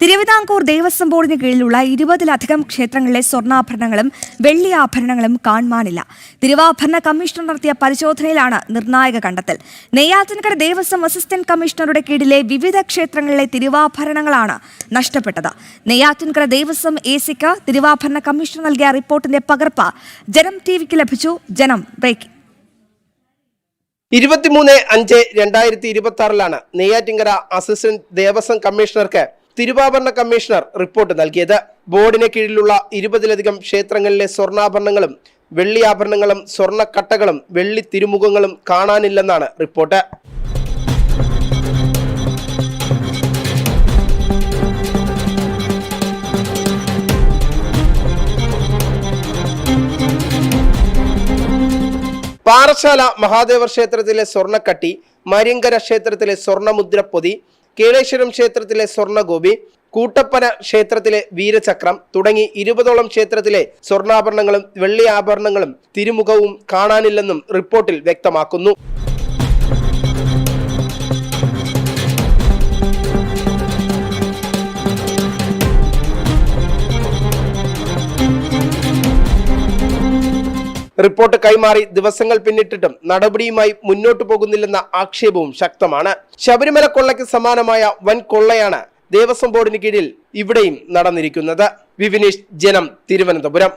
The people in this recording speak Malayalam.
തിരുവിതാംകൂർ ദേവസ്വം ബോർഡിന് കീഴിലുള്ള 20-ലധികം ക്ഷേത്രങ്ങളിലെ സ്വർണ്ണാഭരണങ്ങളും വെള്ളി ആഭരണങ്ങളും കാണുവാനില്ല. തിരുവാഭരണ കമ്മീഷണർ നടത്തിയ പരിശോധനയിലാണ് നിർണായക കണ്ടെത്തൽ. നെയ്യാറ്റിൻകര ദേവസ്വം അസിസ്റ്റന്റ് കമ്മീഷണറുടെ കീഴിലെ വിവിധ ക്ഷേത്രങ്ങളിലെ തിരുവാഭരണങ്ങളാണ് നഷ്ടപ്പെട്ടത്. നെയ്യാറ്റിൻകര ദേവസ്വം എസിക്ക് തിരുവാഭരണ കമ്മീഷണർ നൽകിയ റിപ്പോർട്ടിന്റെ പകർപ്പ് ജനം ടിവിക്ക് ലഭിച്ചു. ജനം ബ്രേക്കിംഗ്. 23/5/2026 നെയ്യാറ്റിൻകര അസിസ്റ്റന്റ് ദേവസ്വം കമ്മീഷണർക്ക് തിരുവാഭരണ കമ്മീഷണർ റിപ്പോർട്ട് നൽകിയത്. ബോർഡിന് കീഴിലുള്ള 20-ലധികം ക്ഷേത്രങ്ങളിലെ സ്വർണ്ണാഭരണങ്ങളും വെള്ളി ആഭരണങ്ങളും സ്വർണ്ണക്കട്ടകളും വെള്ളി തിരുമുഖങ്ങളും കാണാനില്ലെന്നാണ് റിപ്പോർട്ട്. പാറശാല മഹാദേവർ ക്ഷേത്രത്തിലെ സ്വർണ്ണക്കട്ടി, മരിയങ്കര ക്ഷേത്രത്തിലെ സ്വർണ്ണമുദ്രപ്പൊതി, കേളേശ്വരം ക്ഷേത്രത്തിലെ സ്വർണ്ണഗോപി, കൂട്ടപ്പന ക്ഷേത്രത്തിലെ വീരചക്രം തുടങ്ങി 20ഓളം ക്ഷേത്രത്തിലെ സ്വർണ്ണാഭരണങ്ങളും വെള്ളി ആഭരണങ്ങളും തിരുമുഖവും കാണാനില്ലെന്നും റിപ്പോർട്ടിൽ വ്യക്തമാക്കുന്നു. റിപ്പോർട്ട് കൈമാറി ദിവസങ്ങൾ പിന്നിട്ടിട്ടും നടപടിയുമായി മുന്നോട്ടു പോകുന്നില്ലെന്ന ആക്ഷേപവും ശക്തമാണ്. ശബരിമല കൊള്ളയ്ക്ക് സമാനമായ വൻ കൊള്ളയാണ് ദേവസ്വം ബോർഡിന് കീഴിൽ ഇവിടെയും നടന്നിരിക്കുന്നത്. വിവിനീഷ്, ജനം, തിരുവനന്തപുരം.